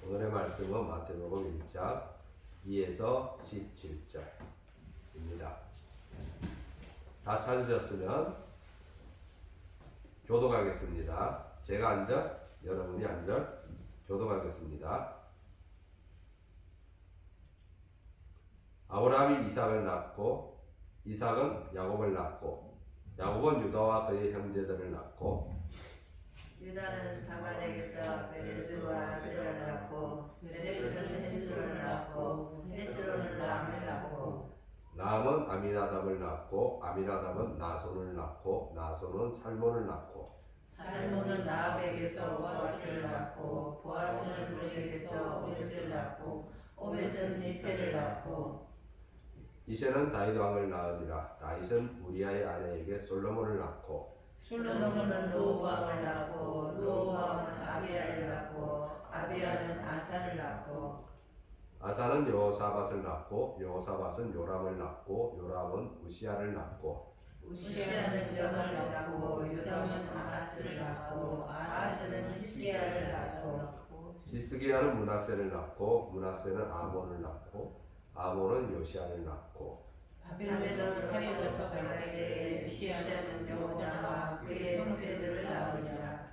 오늘의 말씀은 마태복음 1장 2에서 17절입니다. 다 찾으셨으면 교독하겠습니다. 제가 한 절, 여러분이 한 절 교독하겠습니다. 아브라함이 이삭을 낳고 이삭은 야곱을 낳고 야곱은 유다와 그의 형제들을 낳고 유다는 다말에게서 베레스와 세라를 낳고 베레스는 헤스론을 낳고 헤스론은 람을 낳고 람은 아미나답을 낳고 아미나답은 나손을 낳고 나손은 살몬을 낳고 살몬은 라합에게서 보아스를 낳고 보아스는 룻에게서 오벳을 낳고 오벳은 이새를 낳고 이새는 다윗 왕을 낳으니라. 다윗은 우리아의 아내에게 솔로몬을 낳고 솔로몬은 로보암을 낳고 로보암은 아비야를 낳고 아비야는 아사를 낳고 아사는 여호사밧을 낳고 여호사밧은 요람을 낳고 요람은 우시아를 낳고 우시아는 요담을 낳고 요담은 아하스를 낳고 아하스는 히스기야를 낳고 히스기야는 므낫세를 낳고 므낫세는 아몬을 낳고 아몬은 요시아를 낳고 바벨론으로 사려져서 갈 때에 우시아는 여호냐와 그의 형제들을 낳으니라.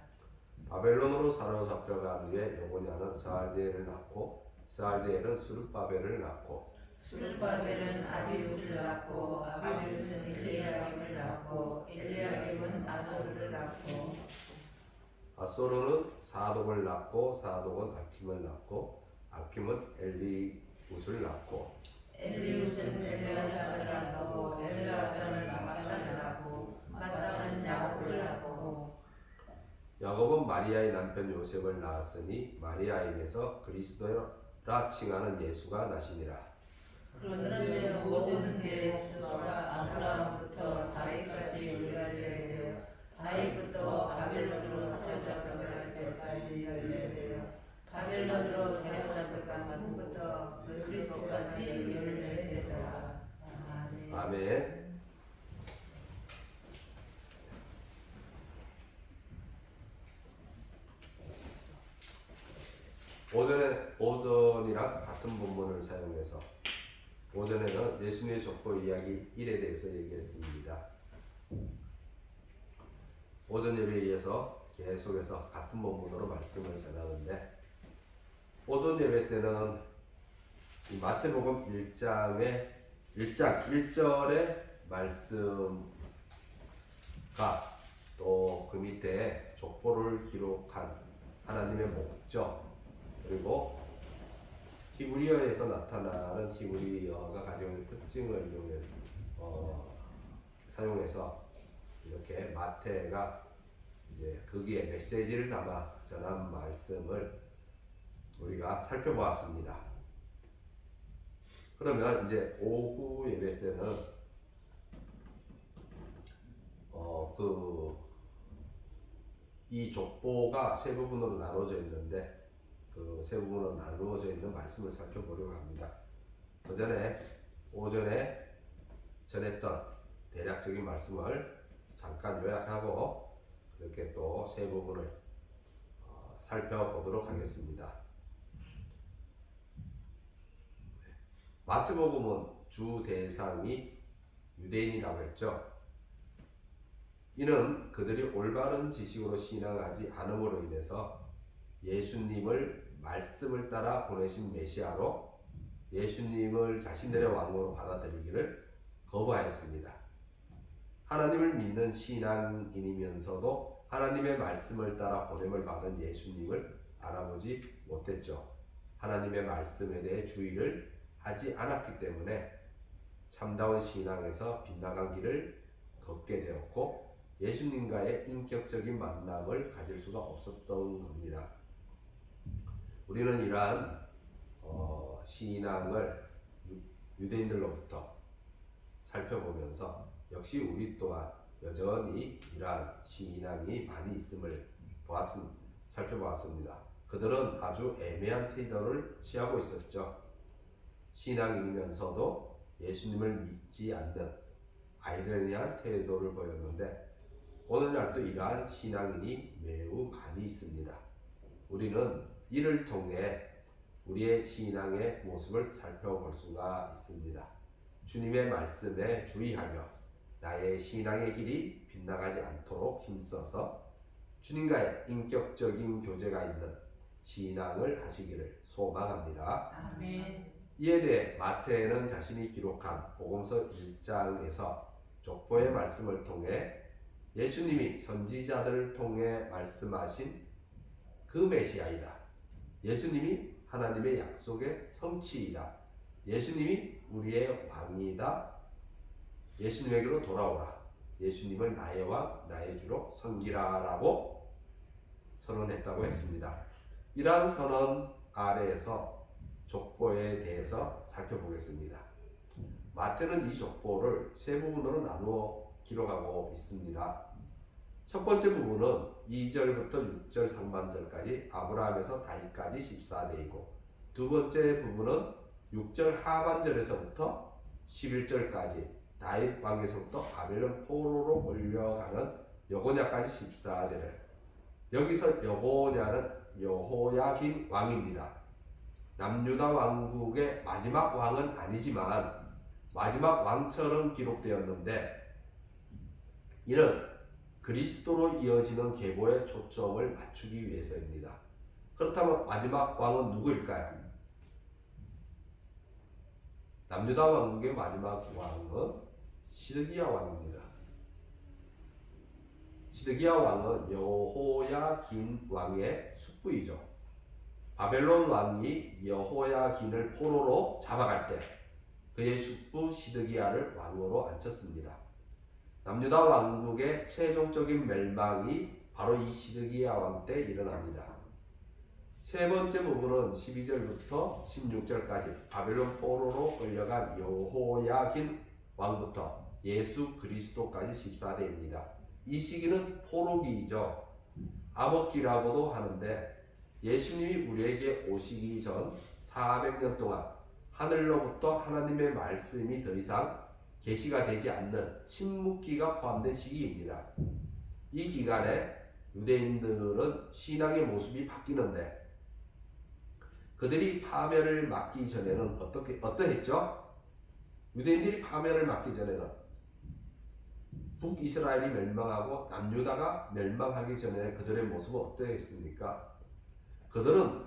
바벨론으로 사로잡혀간 후에 여고냐는 스알디엘을 낳고 스알디엘은 수르바벨을 낳고 수르바벨은 아비우스를 낳고 아비우스는 엘리야김을 낳고 엘리야김은 아소를 낳고 아소르는 사독을 낳고 사독은 아킴을 낳고 아킴은 엘리웃을 낳고 엘리우스는 엘리아사를 낳고 엘리아사는 마따를 낳고 마따는 야곱을 낳고 야곱은 마리아의 남편 요셉을 낳았으니 마리아에게서 그리스도라 칭하는 예수가 나시니라. 그런데 모든 대수가 아브라함부터 다윗까지 열려되어 다윗부터 바벨론으로 사로잡혀갈 때까지 열려되어 바벨론으로 사로잡혀간 후부터 그리스도까지 열려되더라. 아멘. 오전이랑 같은 본문을 사용해서 오전에는 예수님의 족보 이야기 1에 대해서 얘기했습니다. 오전 예배에 이어서 계속해서 같은 본문으로 말씀을 전하는데 오전 예배 때는 이 마태복음 1장 1절의 말씀과 또 그 밑에 족보를 기록한 하나님의 목적 그리고 히브리어에서 나타나는 히브리어가 가지고 있는 특징을 사용해서 이렇게 마태가 이제 거기에 메시지를 담아 전한 말씀을 우리가 살펴보았습니다. 그러면 이제 오후 예배 때는 이 족보가 세 부분으로 나눠져 있는데 그 세 부분으로 나누어져 있는 말씀을 살펴보려고 합니다. 오전에 전했던 대략적인 말씀을 잠깐 요약하고 그렇게 또 세 부분을 살펴보도록 하겠습니다. 마태복음은 주 대상이 유대인이라고 했죠. 이는 그들이 올바른 지식으로 신앙하지 않음으로 인해서 예수님을 말씀을 따라 보내신 메시아로 예수님을 자신들의 왕으로 받아들이기를 거부하였습니다. 하나님을 믿는 신앙인이면서도 하나님의 말씀을 따라 보냄을 받은 예수님을 알아보지 못했죠. 하나님의 말씀에 대해 주의를 하지 않았기 때문에 참다운 신앙에서 빗나간 길을 걷게 되었고 예수님과의 인격적인 만남을 가질 수가 없었던 겁니다. 우리는 이러한 신앙을 유대인들로부터 살펴보면서 역시 우리 또한 여전히 이러한 신앙이 많이 있음을 살펴보았습니다. 그들은 아주 애매한 태도를 취하고 있었죠. 신앙인이면서도 예수님을 믿지 않는 아이러니한 태도를 보였는데 오늘날도 이러한 신앙인이 매우 많이 있습니다. 우리는 이를 통해 우리의 신앙의 모습을 살펴볼 수가 있습니다. 주님의 말씀에 주의하며 나의 신앙의 길이 빗나가지 않도록 힘써서 주님과의 인격적인 교제가 있는 신앙을 하시기를 소망합니다. 아멘. 이에 대해 마태는 자신이 기록한 복음서 1장에서 족보의 말씀을 통해 예수님이 선지자들을 통해 말씀하신 그 메시아이다. 예수님이 하나님의 약속의 성취이다. 예수님이 우리의 왕이다. 예수님에게로 돌아오라. 예수님을 나의 왕, 나의 주로 섬기라라고 선언했다고 했습니다. 이러한 선언 아래에서 족보에 대해서 살펴보겠습니다. 마태는 이 족보를 세 부분으로 나누어 기록하고 있습니다. 첫 번째 부분은 2절부터 6절 상반절까지 아브라함에서 다윗까지 14대이고, 두 번째 부분은 6절 하반절에서부터 11절까지 다윗 왕에서부터 바벨론 포로로 몰려가는 여고냐까지 14대를, 여기서 여고냐는 여호야긴 왕입니다. 남유다 왕국의 마지막 왕은 아니지만 마지막 왕처럼 기록되었는데, 이는 그리스도로 이어지는 계보에 초점을 맞추기 위해서입니다. 그렇다면 마지막 왕은 누구일까요? 남유다 왕국의 마지막 왕은 시드기야 왕입니다. 시드기야 왕은 여호야긴 왕의 숙부이죠. 바벨론 왕이 여호야긴을 포로로 잡아갈 때 그의 숙부 시드기야를 왕으로 앉혔습니다. 남유다 왕국의 최종적인 멸망이 바로 이 시드기야 왕 때 일어납니다. 세 번째 부분은 12절부터 16절까지 바벨론 포로로 끌려간 여호야긴 왕부터 예수 그리스도까지 14대입니다. 이 시기는 포로기이죠. 암흑기라고도 하는데, 예수님이 우리에게 오시기 전 400년 동안 하늘로부터 하나님의 말씀이 더 이상 계시가 되지 않는 침묵기가 포함된 시기입니다. 이 기간에 유대인들은 신앙의 모습이 바뀌는데, 그들이 파멸을 막기 전에는 어떠했죠? 유대인들이 파멸을 막기 전에는 북이스라엘이 멸망하고 남유다가 멸망하기 전에 그들의 모습은 어떠했습니까? 그들은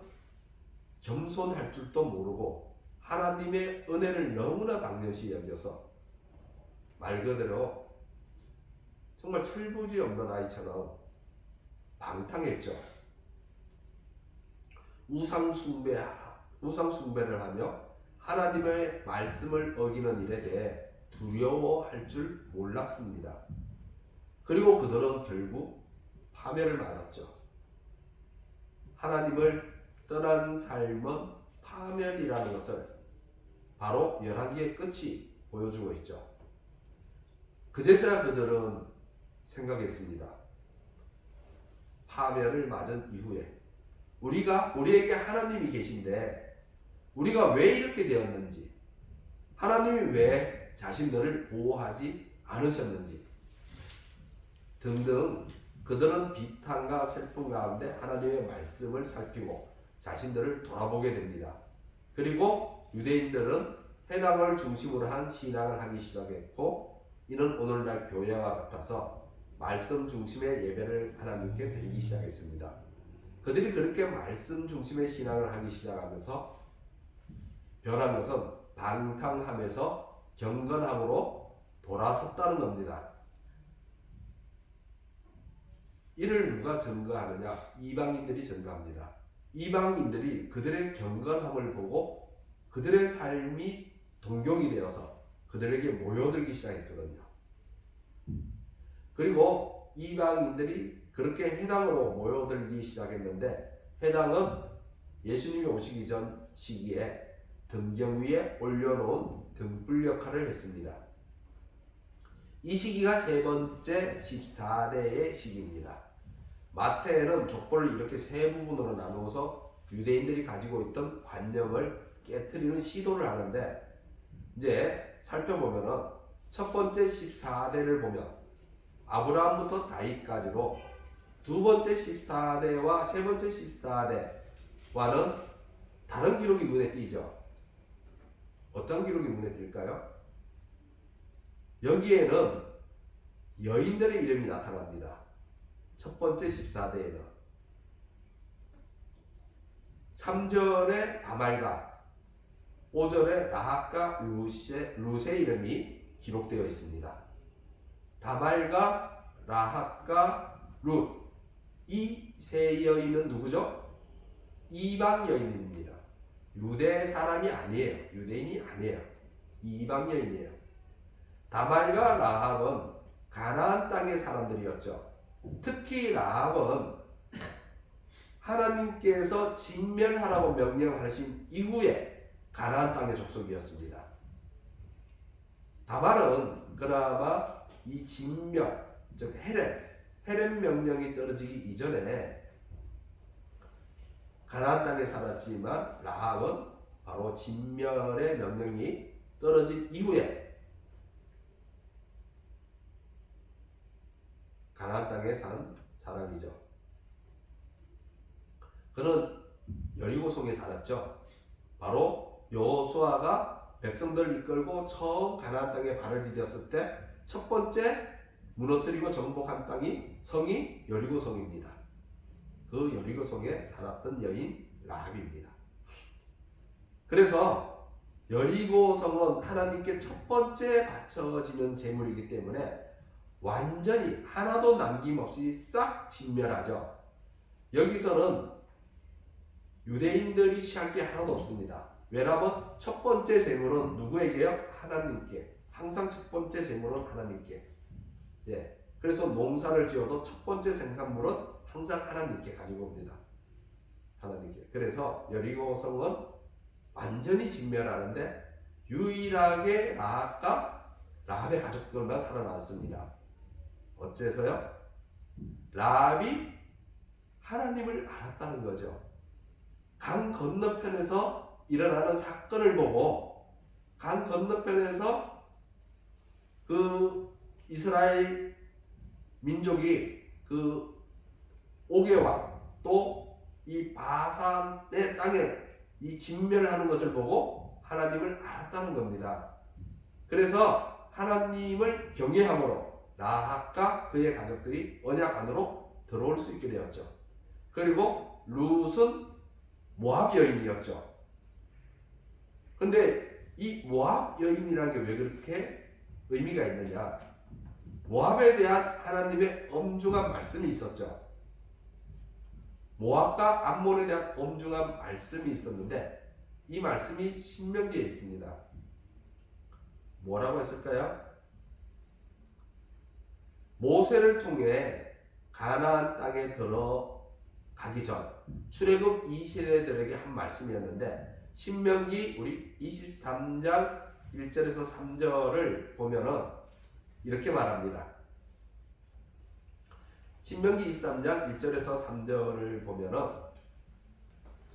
겸손할 줄도 모르고 하나님의 은혜를 너무나 당연시 여겨서 말 그대로 정말 철부지 없는 아이처럼 방탕했죠. 우상 숭배를 하며 하나님의 말씀을 어기는 일에 대해 두려워할 줄 몰랐습니다. 그리고 그들은 결국 파멸을 맞았죠. 하나님을 떠난 삶은 파멸이라는 것을 바로 열왕기의 끝이 보여주고 있죠. 그제서야 그들은 생각했습니다. 파멸을 맞은 이후에 우리에게 하나님이 계신데 우리가 왜 이렇게 되었는지, 하나님이 왜 자신들을 보호하지 않으셨는지 등등, 그들은 비탄과 슬픔 가운데 하나님의 말씀을 살피고 자신들을 돌아보게 됩니다. 그리고 유대인들은 해당을 중심으로 한 신앙을 하기 시작했고, 이는 오늘날 교회와 같아서 말씀 중심의 예배를 하나님께 드리기 시작했습니다. 그들이 그렇게 말씀 중심의 신앙을 하기 시작하면서 변한 것은 방탕함에서 경건함으로 돌아섰다는 겁니다. 이를 누가 증거하느냐? 이방인들이 증거합니다. 이방인들이 그들의 경건함을 보고 그들의 삶이 동경이 되어서 그들에게 모여들기 시작했거든요. 그리고 이방인들이 그렇게 해당으로 모여들기 시작했는데, 해당은 예수님이 오시기 전 시기에 등경 위에 올려놓은 등불 역할을 했습니다. 이 시기가 세 번째 14대의 시기입니다. 마태는 족보를 이렇게 세 부분으로 나누어서 유대인들이 가지고 있던 관념을 깨트리는 시도를 하는데, 이제 살펴보면은 첫 번째 14대를 보면 아브라함부터 다윗까지로 두 번째 14대와 세 번째 14대와는 다른 기록이 눈에 띄죠. 어떤 기록이 눈에 띌까요? 여기에는 여인들의 이름이 나타납니다. 첫 번째 14대에는 3절에 다말과 5절에 라합과 룻의 이름이 기록되어 있습니다. 다말과 라합과 룻, 이 세 여인은 누구죠? 이방 여인입니다. 유대 사람이 아니에요. 유대인이 아니에요. 이방 여인이에요. 다말과 라합은 가나안 땅의 사람들이었죠. 특히 라합은 하나님께서 진멸하라고 명령하신 이후에 가나안 땅의 족속이었습니다. 다말은 그나마 이 진멸, 즉 헤렘 명령이 떨어지기 이전에 가나안 땅에 살았지만 라합은 바로 진멸의 명령이 떨어진 이후에 가나안 땅에 산 사람이죠. 그는 여리고성에 살았죠. 바로 여호수아가 백성들을 이끌고 처음 가나안 땅에 발을 디뎠을 때 첫 번째 무너뜨리고 정복한 성이 여리고성입니다. 그 여리고성에 살았던 여인 라합입니다. 그래서 여리고성은 하나님께 첫 번째 바쳐지는 제물이기 때문에 완전히 하나도 남김없이 싹 진멸하죠. 여기서는 유대인들이 취할 게 하나도 없습니다. 왜냐하면 첫 번째 제물은 누구에게요? 하나님께. 항상 첫 번째 제물은 하나님께. 예. 그래서 농사를 지어도 첫 번째 생산물은 항상 하나님께 가지고 옵니다. 하나님께. 그래서 여리고성은 완전히 진멸하는데 유일하게 라합의 가족들만 살아남습니다. 어째서요? 라합이 하나님을 알았다는 거죠. 강 건너편에서 일어나는 사건을 보고 강 건너편에서 그 이스라엘 민족이 그 옥의 또 이 바산의 땅을 이 진멸하는 것을 보고 하나님을 알았다는 겁니다. 그래서 하나님을 경외함으로 라합과 그의 가족들이 언약 안으로 들어올 수 있게 되었죠. 그리고 룻은 모압 여인이었죠. 근데 이 모압 여인이라는 게 왜 그렇게 의미가 있느냐? 모압에 대한 하나님의 엄중한 말씀이 있었죠. 모압과 암몬에 대한 엄중한 말씀이 있었는데 이 말씀이 신명기에 있습니다. 뭐라고 했을까요? 모세를 통해 가나안 땅에 들어가기 전 출애굽 2세대들에게 한 말씀이었는데 신명기 우리 23장 1절에서 3절을 보면은 이렇게 말합니다. 신명기 23장 1절에서 3절을 보면은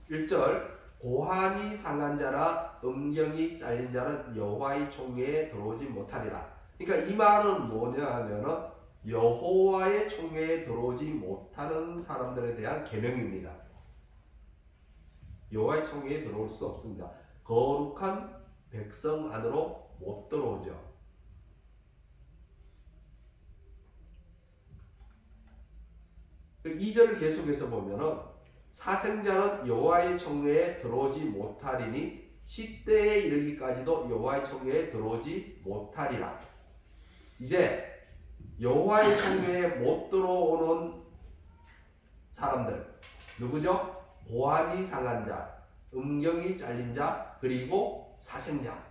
1절 고환이 상한 자나 음경이 잘린 자는 여호와의 총회에 들어오지 못하리라. 그러니까 이 말은 뭐냐 하면은 여호와의 총회에 들어오지 못하는 사람들에 대한 계명입니다. 여호와의 총회에 들어올 수 없습니다. 거룩한 백성 안으로 못 들어오죠. 그 2절을 계속해서 보면은 사생자는 여호와의 총회에 들어오지 못하리니 10대에 이르기까지도 여호와의 총회에 들어오지 못하리라. 이제 여호와의 총회에 못 들어오는 사람들 누구죠? 고환이 상한 자, 음경이 잘린 자, 그리고 사생자.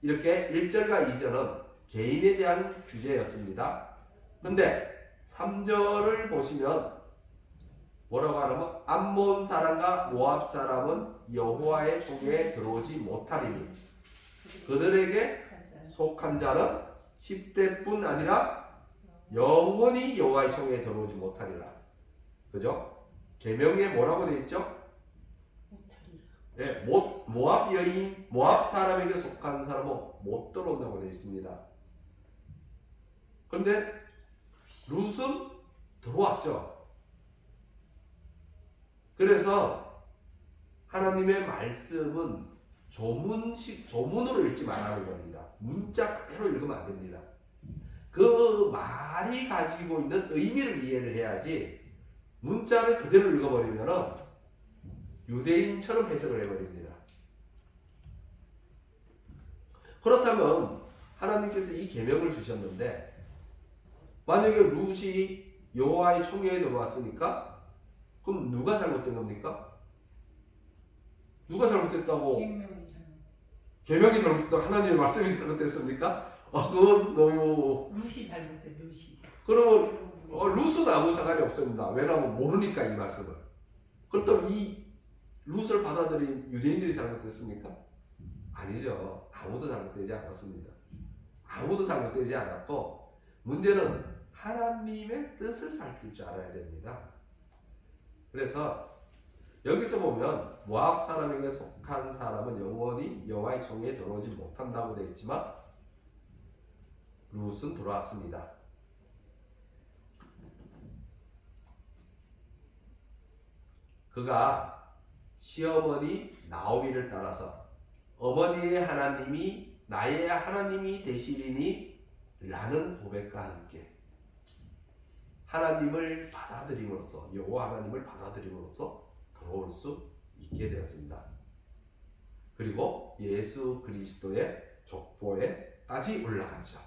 이렇게 1절과 2절은 개인에 대한 규제였습니다. 근데 3절을 보시면 뭐라고 하냐면 암몬 사람과 모압 사람은 여호와의 총회에 들어오지 못하리니 그들에게 속한 자는 10대뿐 아니라 영원히 여호와의 총회에 들어오지 못하리라. 그죠? 계명에 뭐라고 되어 있죠? 네, 모압 여인, 모압 사람에게 속한 사람은 못 들어온다고 되어 있습니다. 그런데 룻은 들어왔죠. 그래서 하나님의 말씀은 조문으로 읽지 말라는 겁니다. 문자 그대로 읽으면 안 됩니다. 그 말이 가지고 있는 의미를 이해를 해야지 문자를 그대로 읽어버리면 유대인처럼 해석을 해버립니다. 그렇다면 하나님께서 이 계명을 주셨는데 만약에 룻이 여호와의 총회에 들어왔으니까 그럼 누가 잘못된 겁니까? 누가 잘못됐다고? 계명이 잘못됐다고 하나님의 말씀이 잘못됐습니까? 그건 너무 루시 잘못해 루시. 그러면 룻은 아무 상관이 없습니다. 왜냐하면 모르니까 이 말씀을. 그렇다면 이 룻을 받아들인 유대인들이 잘못됐습니까? 아니죠. 아무도 잘못되지 않았습니다. 아무도 잘못되지 않았고 문제는 하나님의 뜻을 살필 줄 알아야 됩니다. 그래서 여기서 보면 모압 사람에게 속한 사람은 영원히 여호와의 총회에 들어오지 못한다고 되어 있지만 룻은 들어왔습니다. 그가 시어머니 나오미를 따라서 어머니의 하나님이 나의 하나님이 되시리니 라는 고백과 함께 하나님을 받아들임으로써 여호와 하나님을 받아들임으로써 들어올 수 있게 되었습니다. 그리고 예수 그리스도의 족보에까지 올라갔죠.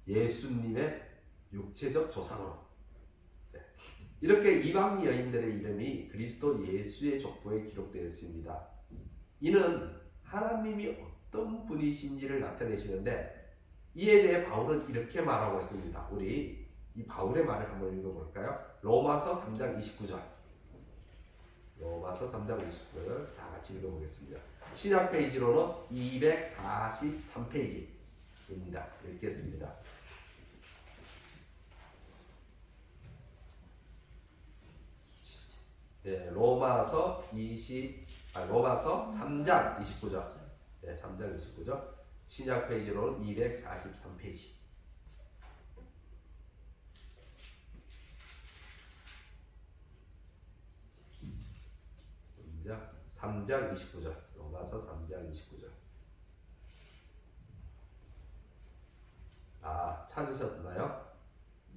예수님의 육체적 조상으로. 이렇게 이방 여인들의 이름이 그리스도 예수의 족보에 기록되어 있습니다. 이는 하나님이 어떤 분이신지를 나타내시는데 이에 대해 바울은 이렇게 말하고 있습니다. 우리 이 바울의 말을 한번 읽어볼까요? 로마서 3장 29절. 로마서 3장 29절 다 같이 읽어보겠습니다. 신약 페이지로는 243페이지입니다. 읽겠습니다. 네, 로마서 3장 29절. 네, 3장 29절. 신약 페이지로는 243페이지. 3장 29절. 로마서 3장 29절. 찾으셨나요?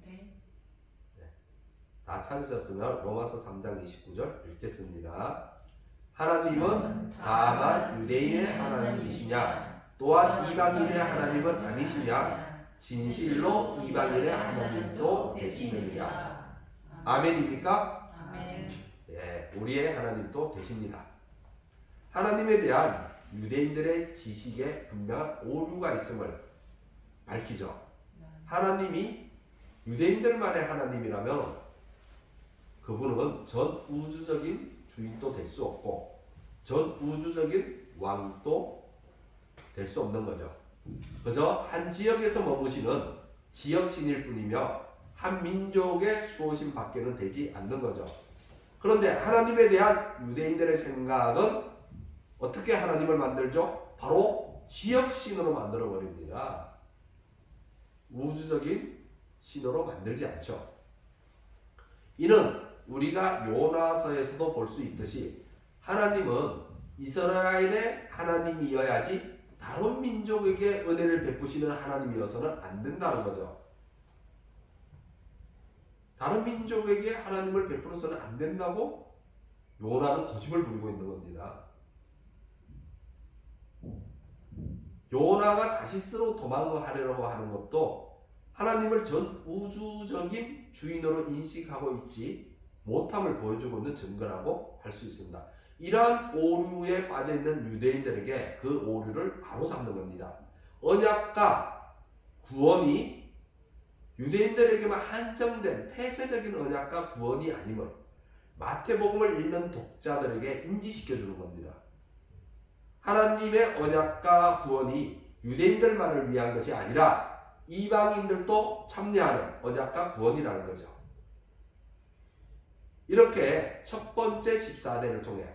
네. 다 찾으셨으면 로마서 3장 29절 읽겠습니다. 하나님은 다만 유대인의 하나님이시냐 또한 이방인의 하나님은 아니시냐 진실로 이방인의 하나님도 되시느니라. 아멘입니까? 아멘. 예, 우리의 하나님도 되십니다. 하나님에 대한 유대인들의 지식에 분명한 오류가 있음을 밝히죠. 하나님이 유대인들만의 하나님이라면 그분은 전 우주적인 주인도 될 수 없고 전 우주적인 왕도 될 수 없는 거죠. 그저 한 지역에서 머무시는 지역신일 뿐이며 한 민족의 수호신 밖에는 되지 않는 거죠. 그런데 하나님에 대한 유대인들의 생각은 어떻게 하나님을 만들죠? 바로 지역신으로 만들어 버립니다. 우주적인 신으로 만들지 않죠. 이는 우리가 요나서에서도 볼 수 있듯이 하나님은 이스라엘의 하나님이어야지 다른 민족에게 은혜를 베푸시는 하나님이어서는 안 된다는 거죠. 다른 민족에게 하나님을 베풀어서는 안 된다고 요나는 고집을 부리고 있는 겁니다. 요나가 다시스로 도망하려고 하는 것도 하나님을 전 우주적인 주인으로 인식하고 있지 못함을 보여주고 있는 증거라고 할 수 있습니다. 이러한 오류에 빠져있는 유대인들에게 그 오류를 바로잡는 겁니다. 언약과 구원이 유대인들에게만 한정된 폐쇄적인 언약과 구원이 아님을 마태복음을 읽는 독자들에게 인지시켜주는 겁니다. 하나님의 언약과 구원이 유대인들만을 위한 것이 아니라 이방인들도 참여하는 언약과 구원이라는 거죠. 이렇게 첫 번째 14대를 통해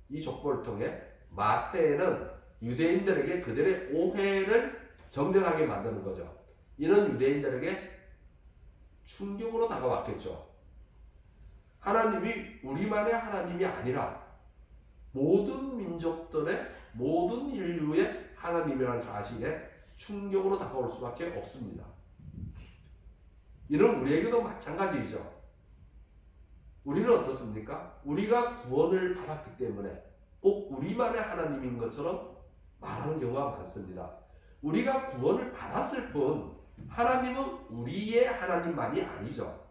이 족보를 통해 마태는 유대인들에게 그들의 오해를 정정하게 만드는 거죠. 이는 유대인들에게 충격으로 다가왔겠죠. 하나님이 우리만의 하나님이 아니라 모든 민족들의 모든 인류의 하나님이라는 사실에 충격으로 다가올 수밖에 없습니다. 이는 우리에게도 마찬가지죠. 우리는 어떻습니까? 우리가 구원을 받았기 때문에 꼭 우리만의 하나님인 것처럼 말하는 경우가 많습니다. 우리가 구원을 받았을 뿐 하나님은 우리의 하나님만이 아니죠.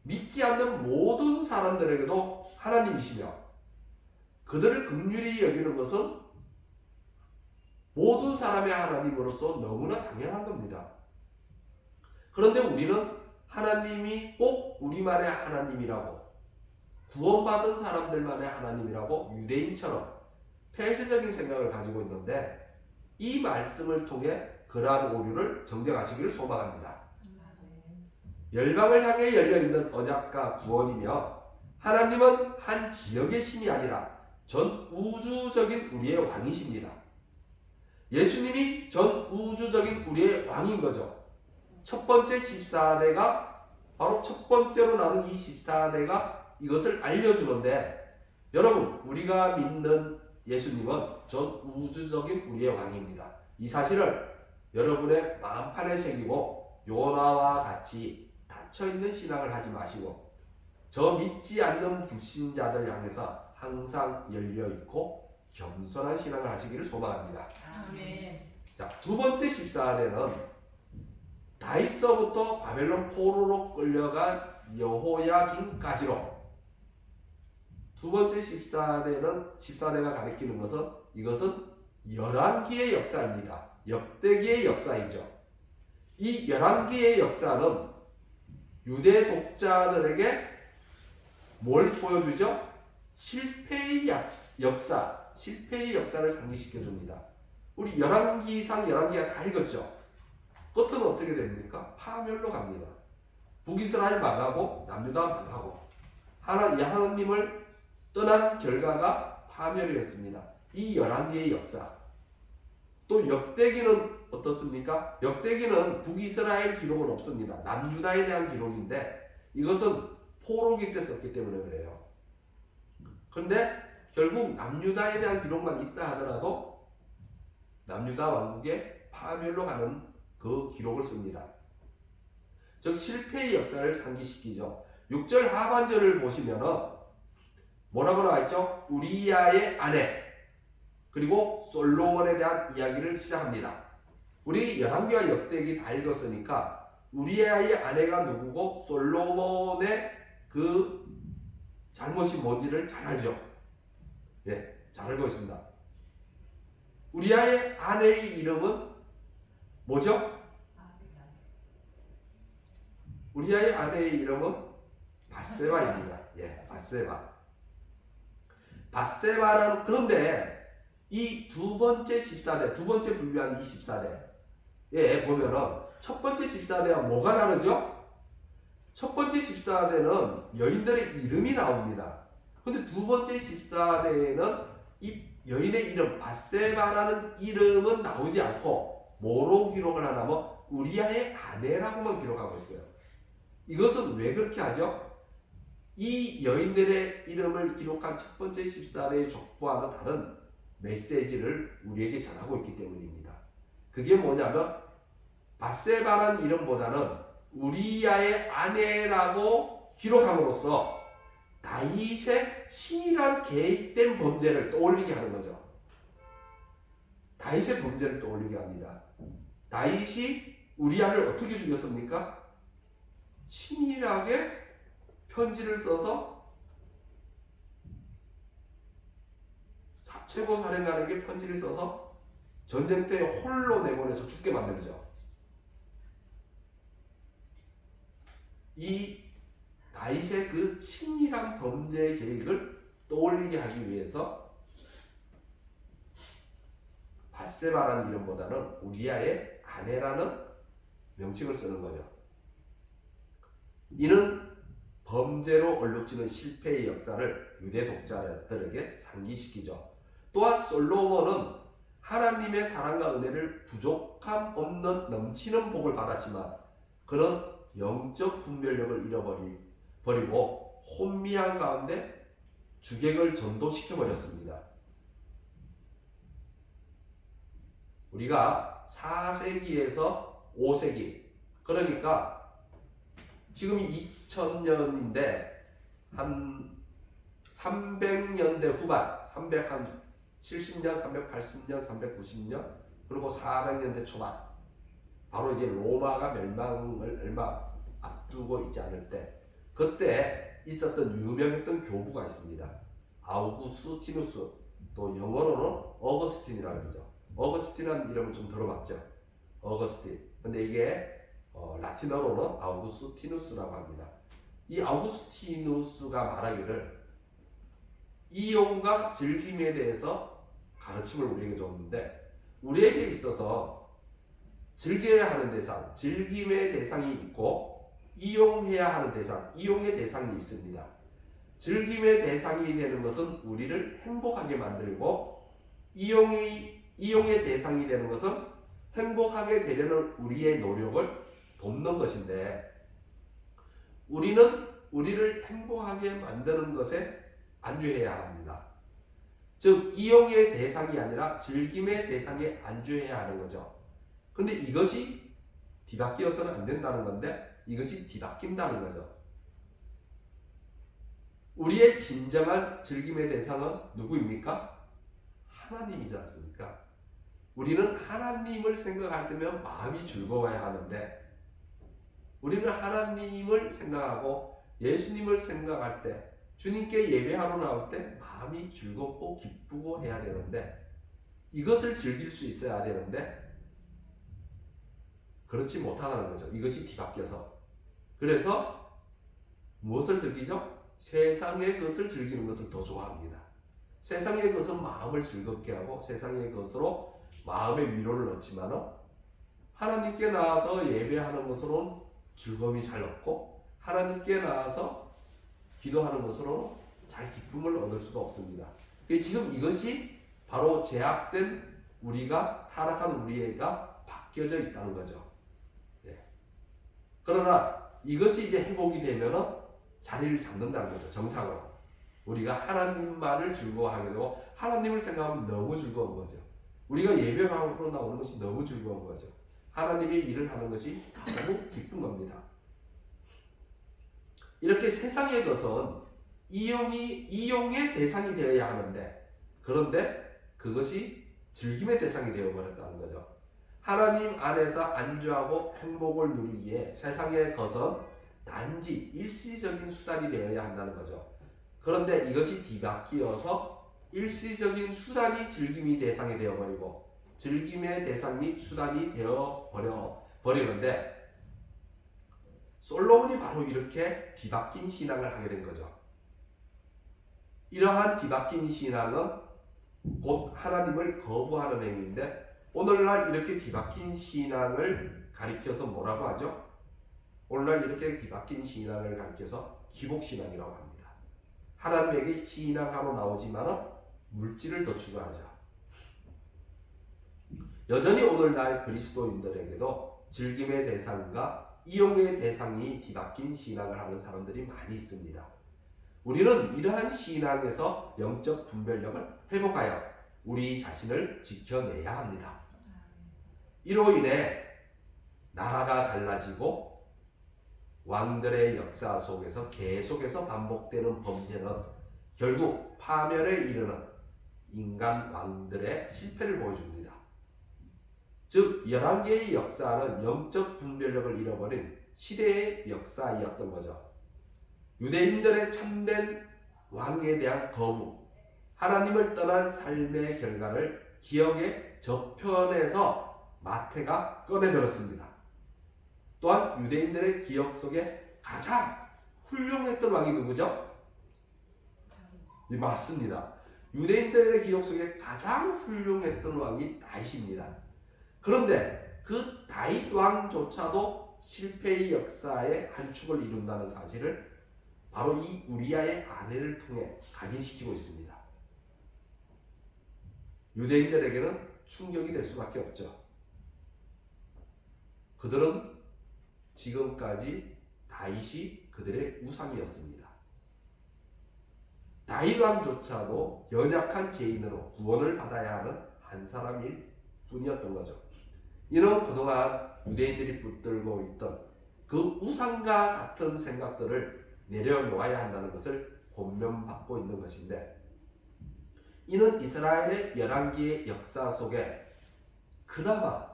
믿지 않는 모든 사람들에게도 하나님이시며 그들을 긍휼히 여기는 것은 모든 사람의 하나님으로서 너무나 당연한 겁니다. 그런데 우리는 하나님이 꼭 우리만의 하나님이라고, 구원받은 사람들만의 하나님이라고 유대인처럼 폐쇄적인 생각을 가지고 있는데, 이 말씀을 통해 그러한 오류를 정정하시기를 소망합니다. 열방을 향해 열려있는 언약과 구원이며, 하나님은 한 지역의 신이 아니라 전 우주적인 우리의 왕이십니다. 예수님이 전 우주적인 우리의 왕인 거죠. 첫 번째 14대가 바로 첫 번째로 나눈 이 14대가 이것을 알려주는데, 여러분, 우리가 믿는 예수님은 전 우주적인 우리의 왕입니다. 이 사실을 여러분의 마음판에 새기고 요나와 같이 닫혀있는 신앙을 하지 마시고 저 믿지 않는 불신자들 향해서 항상 열려있고 겸손한 신앙을 하시기를 소망합니다. 아멘. 자, 두 번째 14대는 다윗서부터 바벨론 포로로 끌려간 여호야긴까지로, 두 번째 14대가 가리키는 것은 이것은 열왕기의 역사입니다. 역대기의 역사이죠. 이 열왕기의 역사는 유대 독자들에게 뭘 보여주죠? 실패의 역사를 상기시켜 줍니다. 우리 열왕기상 열왕기가 다 읽었죠. 끝은 어떻게 됩니까? 파멸로 갑니다. 북이스라엘 망하고 남유다 망하고 하나님을 떠난 결과가 파멸이었습니다. 이 열왕기의 역사. 또 역대기는 어떻습니까? 역대기는 북이스라엘 기록은 없습니다. 남유다에 대한 기록인데 이것은 포로기 때 썼기 때문에 그래요. 그런데 결국 남유다에 대한 기록만 있다 하더라도 남유다 왕국의 파멸로 가는 그 기록을 씁니다. 즉 실패의 역사를 상기시키죠. 6절 하반절을 보시면은 뭐라고 나와있죠? 우리야의 아내 그리고 솔로몬에 대한 이야기를 시작합니다. 우리 열왕기와 역대기 다 읽었으니까 우리야의 아내가 누구고 솔로몬의 그 잘못이 뭔지를 잘 알죠. 예, 잘 알고 있습니다. 우리야의 아내의 이름은 뭐죠? 우리야의 아내의 이름은 밭세바입니다. 예, 밭세바라는, 그런데 이 두 번째 14대, 두 번째 분류한 이 14대에 보면은 첫 번째 14대와 뭐가 다르죠? 첫 번째 14대는 여인들의 이름이 나옵니다. 근데 두 번째 14대에는 이 여인의 이름, 밧세바라는 이름은 나오지 않고 뭐로 기록을 하냐면 우리야의 아내라고만 기록하고 있어요. 이것은 왜 그렇게 하죠? 이 여인들의 이름을 기록한 첫 번째 14대의 족보와는 다른 메시지를 우리에게 전하고 있기 때문입니다. 그게 뭐냐면 밧세바라는 이름보다는 우리야의 아내라고 기록함으로써 다윗의 치밀한 계획된 범죄를 떠올리게 하는 거죠. 다윗의 범죄를 떠올리게 합니다. 다윗이 우리야를 어떻게 죽였습니까? 치밀하게 편지를 써서 최고 사령관에게 편지를 써서 전쟁 때 홀로 내보내서 죽게 만들죠. 이 다윗의 그 치밀한 범죄 계획을 떠올리게 하기 위해서 밧세바라는 이름보다는 우리야의 아내라는 명칭을 쓰는 거죠. 이는 범죄로 얼룩지는 실패의 역사를 유대 독자들에게 상기시키죠. 또한 솔로몬은 하나님의 사랑과 은혜를 부족함 없는 넘치는 복을 받았지만 그는 영적 분별력을 잃어버리고 혼미한 가운데 주객을 전도시켜 버렸습니다. 우리가 4세기에서 5세기, 그러니까 지금이 2000년인데 한 300년대 후반, 370년, 380년, 390년, 그리고 400년대 초반, 바로 이제 로마가 멸망을 얼마 앞두고 있지 않을 때, 그때 있었던 유명했던 교부가 있습니다. 아우구스티누스, 또 영어로는 어거스틴이라고 그러죠. 어거스틴이라는 이름은 좀 들어봤죠. 어거스틴. 근데 이게 라틴어로는 아우구스티누스라고 합니다. 이 아우구스티누스가 말하기를 이용과 즐김에 대해서 가르침을 우리에게 줬는데, 우리에게 있어서 즐겨야 하는 대상, 즐김의 대상이 있고 이용해야 하는 대상, 이용의 대상이 있습니다. 즐김의 대상이 되는 것은 우리를 행복하게 만들고, 이용의 대상이 되는 것은 행복하게 되려는 우리의 노력을 돕는 것인데, 우리는 우리를 행복하게 만드는 것에 안주해야 합니다. 즉 이용의 대상이 아니라 즐김의 대상에 안주해야 하는 거죠. 근데 이것이 뒤바뀌어서는 안 된다는 건데, 이것이 뒤바뀐다는 거죠. 우리의 진정한 즐김의 대상은 누구입니까? 하나님이지 않습니까? 우리는 하나님을 생각할 때면 마음이 즐거워야 하는데, 우리는 하나님을 생각하고 예수님을 생각할 때, 주님께 예배하러 나올 때 마음이 즐겁고 기쁘고 해야 되는데, 이것을 즐길 수 있어야 되는데 그렇지 못하다는 거죠. 이것이 뒤바뀌어서. 그래서 무엇을 즐기죠? 세상의 것을 즐기는 것을 더 좋아합니다. 세상의 것은 마음을 즐겁게 하고 세상의 것으로 마음의 위로를 얻지만, 하나님께 나와서 예배하는 것으로는 즐거움이 잘 없고, 하나님께 나와서 기도하는 것으로 잘 기쁨을 얻을 수가 없습니다. 지금 이것이 바로 제약된 우리가, 타락한 우리가 바뀌어져 있다는 거죠. 그러나 이것이 이제 회복이 되면은 자리를 잡는다는 거죠. 정상으로 우리가 하나님만을 즐거워하게 되고, 하나님을 생각하면 너무 즐거운 거죠. 우리가 예배를 하고 나오는 것이 너무 즐거운 거죠. 하나님의 일을 하는 것이 너무 기쁜 겁니다. 이렇게 세상의 것은 이용의 대상이 되어야 하는데, 그런데 그것이 즐김의 대상이 되어버렸다는 거죠. 하나님 안에서 안주하고 행복을 누리기에 세상의 것은 단지 일시적인 수단이 되어야 한다는 거죠. 그런데 이것이 뒤바뀌어서 일시적인 수단이 즐김의 대상이 되어버리고, 즐김의 대상이 수단이 되어버리는데, 솔로몬이 바로 이렇게 뒤바뀐 신앙을 하게 된 거죠. 이러한 뒤바뀐 신앙은 곧 하나님을 거부하는 행위인데, 오늘날 이렇게 뒤바뀐 신앙을 가리켜서 뭐라고 하죠? 오늘날 이렇게 뒤바뀐 신앙을 가리켜서 기복신앙이라고 합니다. 하나님에게 신앙하러 나오지만 물질을 더 추구하죠. 여전히 오늘날 그리스도인들에게도 즐김의 대상과 이용의 대상이 뒤바뀐 신앙을 하는 사람들이 많이 있습니다. 우리는 이러한 신앙에서 영적 분별력을 회복하여 우리 자신을 지켜내야 합니다. 이로 인해 나라가 갈라지고 왕들의 역사 속에서 계속해서 반복되는 범죄는 결국 파멸에 이르는 인간 왕들의 실패를 보여줍니다. 즉 11개의 역사는 영적 분별력을 잃어버린 시대의 역사이었던 거죠. 유대인들의 참된 왕에 대한 거부, 하나님을 떠난 삶의 결과를 기억의 저편에서 마태가 꺼내들었습니다. 또한 유대인들의 기억 속에 가장 훌륭했던 왕이 누구죠? 맞습니다. 유대인들의 기억 속에 가장 훌륭했던 왕이 다윗입니다. 그런데 그 다윗 왕조차도 실패의 역사의 한 축을 이룬다는 사실을 바로 이 우리아의 아내를 통해 각인시키고 있습니다. 유대인들에게는 충격이 될 수밖에 없죠. 그들은 지금까지 다윗이 그들의 우상이었습니다. 다윗 왕조차도 연약한 죄인으로 구원을 받아야 하는 한 사람일 뿐이었던 거죠. 이는 그동안 유대인들이 붙들고 있던 그 우상과 같은 생각들을 내려놓아야 한다는 것을 권면받고 있는 것인데, 이는 이스라엘의 열왕기의 역사 속에 그나마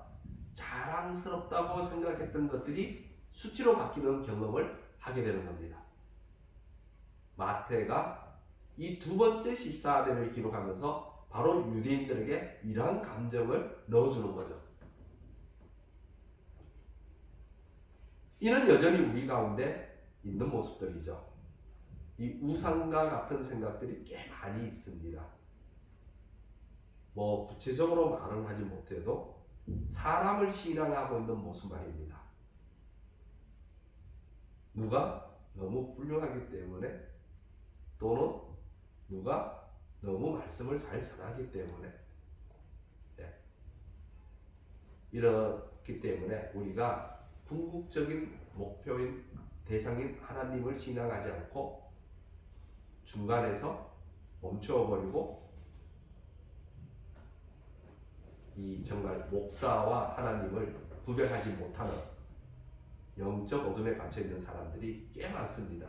자랑스럽다고 생각했던 것들이 수치로 바뀌는 경험을 하게 되는 겁니다. 마태가 이 두 번째 14대를 기록하면서 바로 유대인들에게 이러한 감정을 넣어주는 거죠. 이는 여전히 우리 가운데 있는 모습들이죠. 이 우상과 같은 생각들이 꽤 많이 있습니다. 뭐 구체적으로 말은 하지 못해도 사람을 신앙하고 있는 모습 말입니다. 누가 너무 훌륭하기 때문에, 또는 누가 너무 말씀을 잘 전하기 때문에, 이렇기 때문에 우리가 궁극적인 목표인 대상인 하나님을 신앙하지 않고 중간에서 멈춰버리고 이 정말 목사와 하나님을 구별하지 못하는 영적 어둠에 갇혀 있는 사람들이 꽤 많습니다.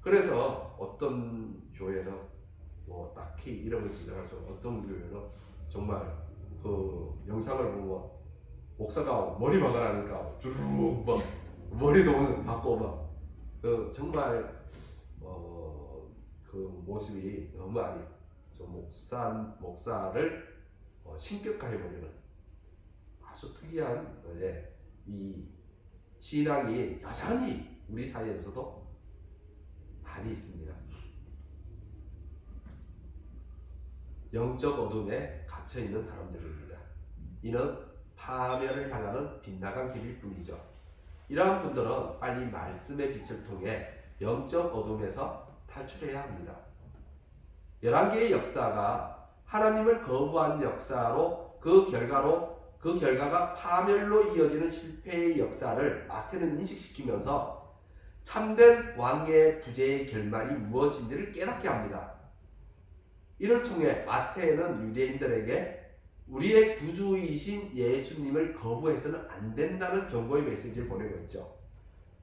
그래서 어떤 교회는 뭐 딱히 이름을 지정할 수 없는 어떤 교회는 정말 그 영상을 보면 목사가 머리 막으라니까 주르륵 막 머리도 받고 막 그 정말 그 모습이 너무 아니 목사를 신격화해 버리는 아주 특이한 이 신앙이 여전히 우리 사이에서도 많이 있습니다. 영적 어둠에 갇혀 있는 사람들입니다. 이는 파멸을 향하는 빗나간 길일 뿐이죠. 이러한 분들은 빨리 말씀의 빛을 통해 영적 어둠에서 탈출해야 합니다. 11개의 역사가 하나님을 거부한 역사로 그 결과가 파멸로 이어지는 실패의 역사를 마태는 인식시키면서 참된 왕의 부재의 결말이 무엇인지를 깨닫게 합니다. 이를 통해 마태는 유대인들에게 우리의 구주이신 예수님을 거부해서는 안 된다는 경고의 메시지를 보내고 있죠.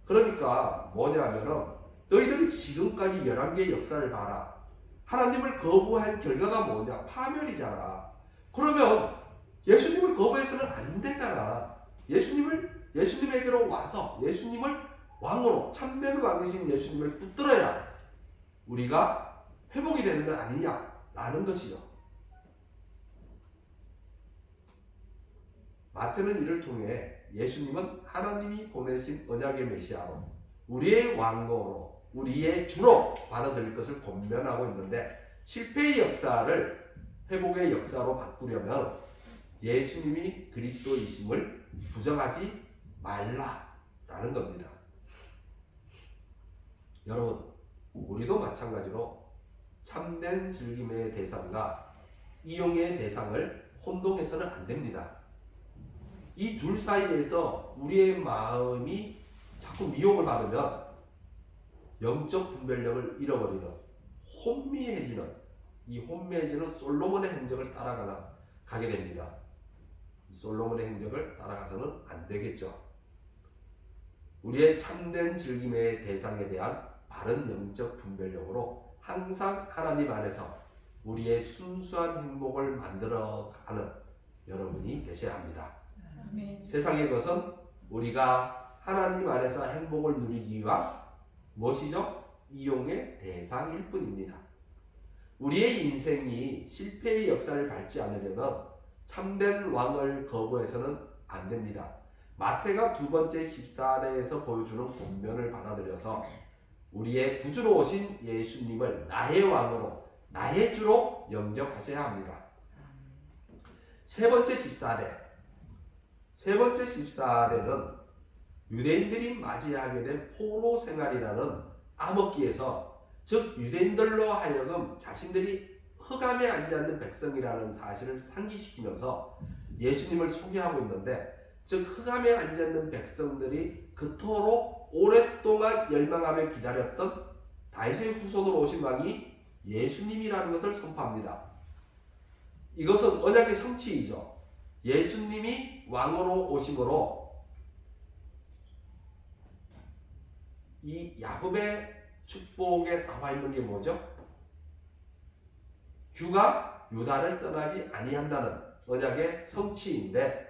그러니까 뭐냐면은 너희들이 지금까지 11개의 역사를 봐라. 하나님을 거부한 결과가 뭐냐? 파멸이잖아. 그러면 예수님을 거부해서는 안 되잖아. 예수님에게로 와서 예수님을 왕으로, 참된 왕이신 예수님을 붙들어야 우리가 회복이 되는 것 아니냐라는 것이죠. 마태는 이를 통해 예수님은 하나님이 보내신 언약의 메시아로, 우리의 왕으로, 우리의 주로 받아들일 것을 권면하고 있는데, 실패의 역사를 회복의 역사로 바꾸려면 예수님이 그리스도이심을 부정하지 말라라는 겁니다. 여러분, 우리도 마찬가지로 참된 즐김의 대상과 이용의 대상을 혼동해서는 안 됩니다. 이 둘 사이에서 우리의 마음이 자꾸 미혹을 받으면 영적 분별력을 잃어버리는 혼미해지는 솔로몬의 행적을 따라가게 됩니다. 솔로몬의 행적을 따라가서는 안 되겠죠. 우리의 참된 즐김의 대상에 대한 바른 영적 분별력으로 항상 하나님 안에서 우리의 순수한 행복을 만들어가는 여러분이 되셔야 합니다. 아멘. 세상의 것은 우리가 하나님 안에서 행복을 누리기 위한 무엇이죠? 이용의 대상일 뿐입니다. 우리의 인생이 실패의 역사를 밟지 않으려면 참된 왕을 거부해서는 안 됩니다. 마태가 두 번째 14대에서 보여주는 본면을 받아들여서 우리의 구주로 오신 예수님을 나의 왕으로, 나의 주로 영접하셔야 합니다. 세 번째 14대는 유대인들이 맞이하게 된 포로 생활이라는 암흑기에서, 즉 유대인들로 하여금 자신들이 흑암에 앉아있는 백성이라는 사실을 상기시키면서 예수님을 소개하고 있는데, 즉 흑암에 앉아있는 백성들이 그토록 오랫동안 열망하며 기다렸던 다윗의 후손으로 오신 왕이 예수님이라는 것을 선포합니다. 이것은 언약의 성취이죠. 예수님이 왕으로 오심으로 이 야곱의 축복에 나와 있는 게 뭐죠? 규가 유다를 떠나지 아니한다는 언약의 성취인데,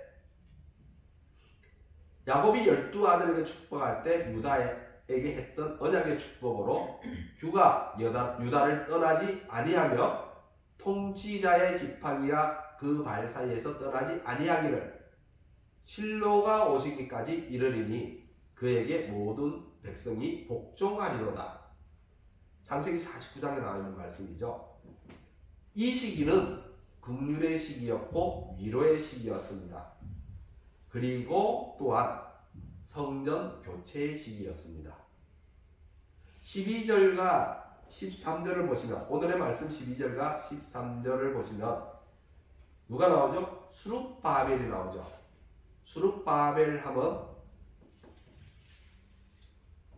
야곱이 12아들에게 축복할 때 유다에게 했던 언약의 축복으로 규가 유다를 떠나지 아니하며 통치자의 지팡이가 그 발 사이에서 떠나지 아니하기를 실로가 오시기까지 이르리니 그에게 모든 백성이 복종하리로다. 창세기 49장에 나와 있는 말씀이죠. 이 시기는 긍휼의 시기였고 위로의 시기였습니다. 그리고 또한 성전 교체의 시기였습니다. 12절과 13절을 보시면, 오늘의 말씀 12절과 13절을 보시면 누가 나오죠? 수룹바벨이 나오죠. 수룹바벨 하면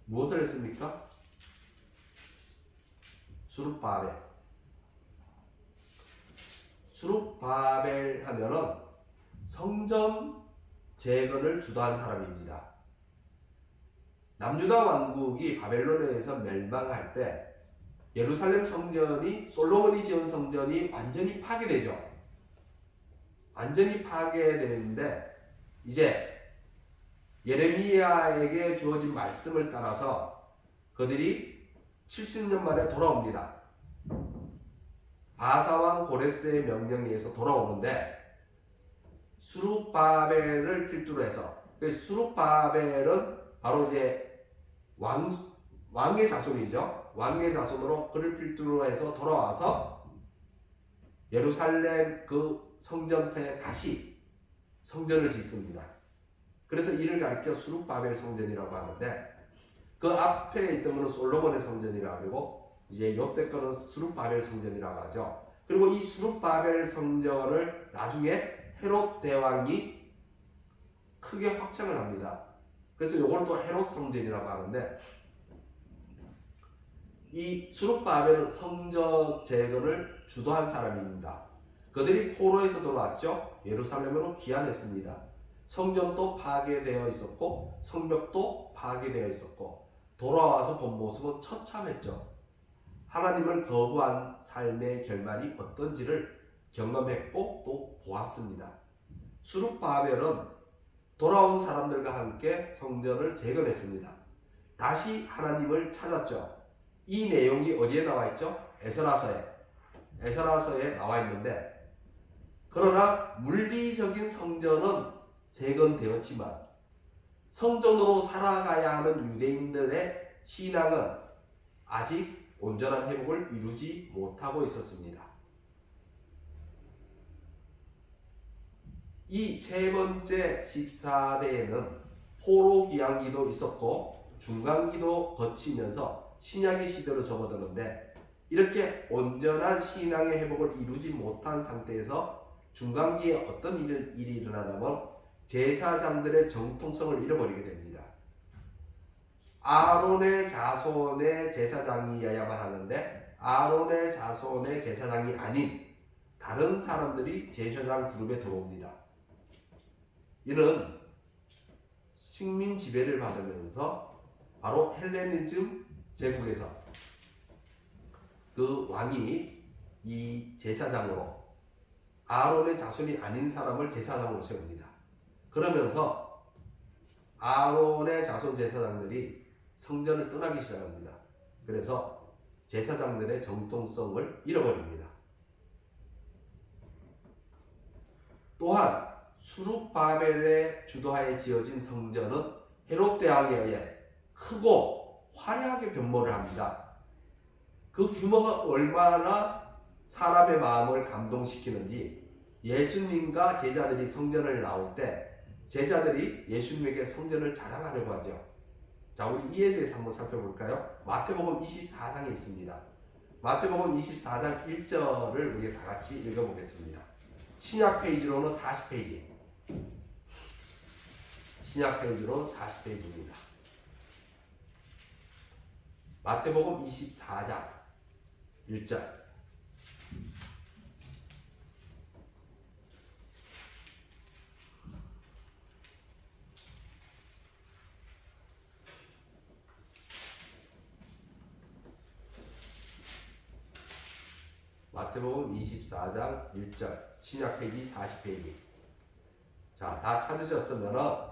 무엇을 했습니까? 수룹바벨 하면은 성전 재건을 주도한 사람입니다. 남유다 왕국이 바벨론에 의해서 멸망할 때 예루살렘 성전이, 솔로몬이 지은 성전이 완전히 파괴되죠. 완전히 파괴되는데 이제 예레미야에게 주어진 말씀을 따라서 그들이 70년 만에 돌아옵니다. 바사왕 고레스의 명령에 의해서 돌아오는데, 수룹바벨을 필두로 해서, 수룹바벨은 바로 이제 왕의 자손이죠. 왕의 자손으로 그를 필두로 해서 돌아와서 예루살렘 그 성전터에 다시 성전을 짓습니다. 그래서 이를 가리켜 수룹바벨 성전이라고 하는데, 그 앞에 있던 것은 솔로몬의 성전이라고 그러고 이제 요때 거는 수룹바벨 성전이라고 하죠. 그리고 이 수룹바벨 성전을 나중에 헤롯 대왕이 크게 확장을 합니다. 그래서 요걸 또 헤롯 성전이라고 하는데, 이 수룹바벨은 성전 재건을 주도한 사람입니다. 그들이 포로에서 돌아왔죠. 예루살렘으로 귀환했습니다. 성전도 파괴되어 있었고 성벽도 파괴되어 있었고 돌아와서 본 모습은 처참했죠. 하나님을 거부한 삶의 결말이 어떤지를 경험했고 또 보았습니다. 수룹바벨은 돌아온 사람들과 함께 성전을 재건했습니다. 다시 하나님을 찾았죠. 이 내용이 어디에 나와 있죠? 에스라서에 나와 있는데, 그러나 물리적인 성전은 재건되었지만 성전으로 살아가야 하는 유대인들의 신앙은 아직 온전한 회복을 이루지 못하고 있었습니다. 이 세 번째 14대에는 포로기한기도 있었고 중간기도 거치면서 신약의 시대로 접어드는데, 이렇게 온전한 신앙의 회복을 이루지 못한 상태에서 중간기에 어떤 일이 일어나냐면 제사장들의 정통성을 잃어버리게 됩니다. 아론의 자손의 제사장이어야만 하는데 아론의 자손의 제사장이 아닌 다른 사람들이 제사장 그룹에 들어옵니다. 이는 식민 지배를 받으면서 바로 헬레니즘 제국에서 그 왕이 이 제사장으로 아론의 자손이 아닌 사람을 제사장으로 세웁니다. 그러면서 아론의 자손 제사장들이 성전을 떠나기 시작합니다. 그래서 제사장들의 정통성을 잃어버립니다. 또한 수룹바벨의 주도하에 지어진 성전은 헤롯 대왕에 의해 크고 화려하게 변모를 합니다. 그 규모가 얼마나 사람의 마음을 감동시키는지, 예수님과 제자들이 성전을 나올 때 제자들이 예수님에게 성전을 자랑하려고 하죠. 자, 우리 이에 대해서 한번 살펴볼까요? 마태복음 24장에 있습니다. 마태복음 24장 1절을 우리 다 같이 읽어보겠습니다. 신약 페이지로는 40페이지. 신약 페이지로 40페이지입니다. 마태복음 24장 1절. 마태복음 24장 1절 신약 페이지 40페이지. 자, 다 찾으셨으면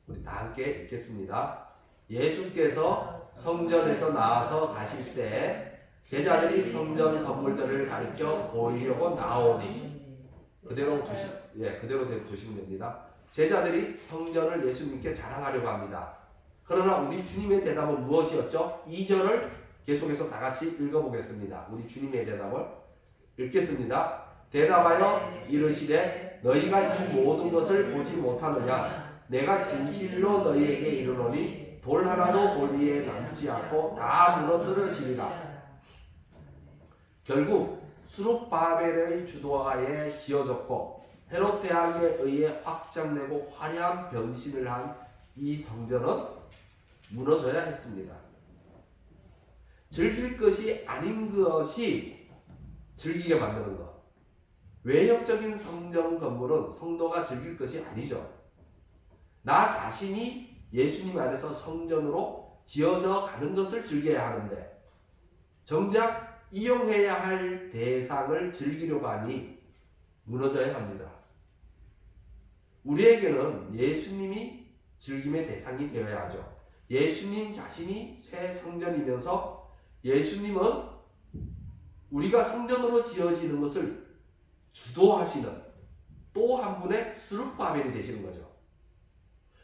우리 다 함께 읽겠습니다. 예수께서 성전에서 나와서 가실 때 제자들이 성전 건물들을 가리켜 보이려고 나오니 그대로 두시면 됩니다. 제자들이 성전을 예수님께 자랑하려고 합니다. 그러나 우리 주님의 대답은 무엇이었죠? 2절을 계속해서 다 같이 읽어보겠습니다. 우리 주님의 대답을 읽겠습니다. 대답하여 이르시되 너희가 이 모든 것을 보지 못하느냐? 내가 진실로 너희에게 이르노니 돌 하나도 돌 위에 남지 않고 다 무너뜨려지리라. 결국 수룹바벨의 주도하에 지어졌고 헤롯 대왕에 의해 확장되고 화려한 변신을 한 이 성전은 무너져야 했습니다. 즐길 것이 아닌 것이 즐기게 만드는 것. 외형적인 성전 건물은 성도가 즐길 것이 아니죠. 나 자신이 예수님 안에서 성전으로 지어져 가는 것을 즐겨야 하는데 정작 이용해야 할 대상을 즐기려고 하니 무너져야 합니다. 우리에게는 예수님이 즐김의 대상이 되어야 하죠. 예수님 자신이 새 성전이면서 예수님은 우리가 성전으로 지어지는 것을 주도하시는 또 한 분의 수룹바벨이 되시는 거죠.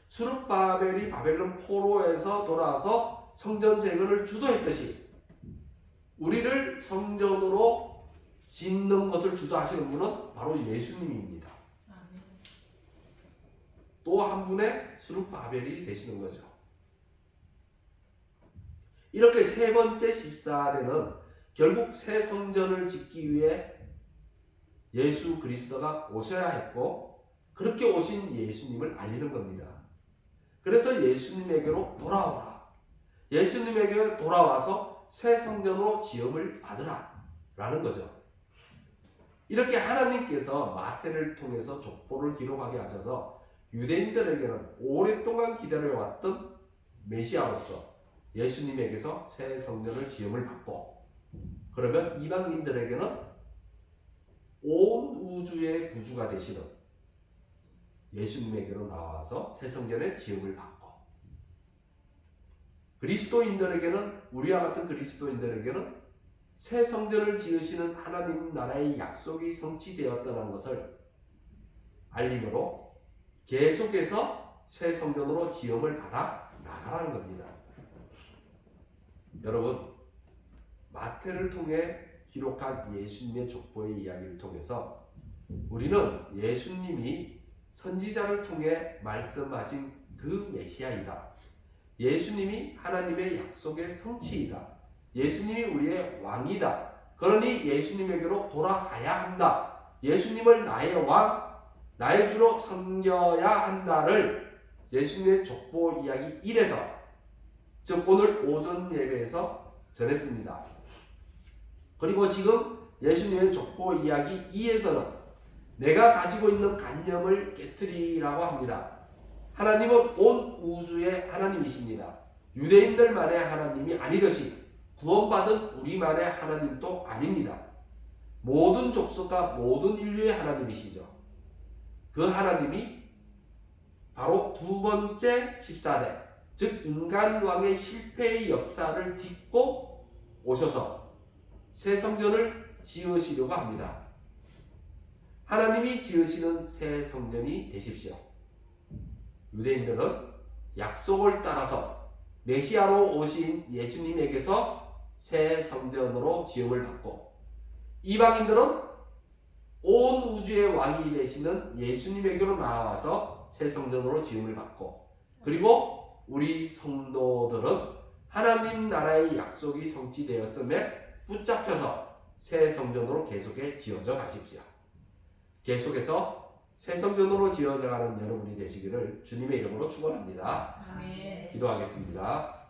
수룹바벨이 바벨론 포로에서 돌아와서 성전 재건을 주도했듯이 우리를 성전으로 짓는 것을 주도하시는 분은 바로 예수님입니다. 또 한 분의 수룹바벨이 되시는 거죠. 이렇게 세 번째 14대는 결국 새 성전을 짓기 위해 예수 그리스도가 오셔야 했고 그렇게 오신 예수님을 알리는 겁니다. 그래서 예수님에게로 돌아오라. 예수님에게 돌아와서 새 성전으로 지음을 받으라 라는 거죠. 이렇게 하나님께서 마태를 통해서 족보를 기록하게 하셔서 유대인들에게는 오랫동안 기다려왔던 메시아로서 예수님에게서 새 성전을 지음을 받고 그러면 이방인들에게는 온 우주의 구주가 되시는 예수님에게로 나와서 새 성전의 지음을 받고 그리스도인들에게는 우리와 같은 그리스도인들에게는 새 성전을 지으시는 하나님 나라의 약속이 성취되었다는 것을 알림으로 계속해서 새 성전으로 지음을 받아 나가라는 겁니다. 여러분, 마태를 통해 기록한 예수님의 족보의 이야기를 통해서 우리는 예수님이 선지자를 통해 말씀하신 그 메시아이다. 예수님이 하나님의 약속의 성취이다. 예수님이 우리의 왕이다. 그러니 예수님에게로 돌아가야 한다. 예수님을 나의 왕, 나의 주로 섬겨야 한다를 예수님의 족보 이야기 1에서 즉 오늘 오전 예배에서 전했습니다. 그리고 지금 예수님의 족보 이야기 2에서는 내가 가지고 있는 관념을 깨트리라고 합니다. 하나님은 온 우주의 하나님이십니다. 유대인들만의 하나님이 아니듯이 구원받은 우리만의 하나님도 아닙니다. 모든 족속과 모든 인류의 하나님이시죠. 그 하나님이 바로 두 번째 14대 즉 인간왕의 실패의 역사를 딛고 오셔서 새 성전을 지으시려고 합니다. 하나님이 지으시는 새 성전이 되십시오. 유대인들은 약속을 따라서 메시아로 오신 예수님에게서 새 성전으로 지음을 받고 이방인들은 온 우주의 왕이 되시는 예수님에게로 나와서 새 성전으로 지음을 받고 그리고 우리 성도들은 하나님 나라의 약속이 성취되었음에 붙잡혀서 새 성전으로 계속해 지어져 가십시오. 계속해서 새 성전으로 지어져 가는 여러분이 되시기를 주님의 이름으로 축원합니다. 아멘. 기도하겠습니다.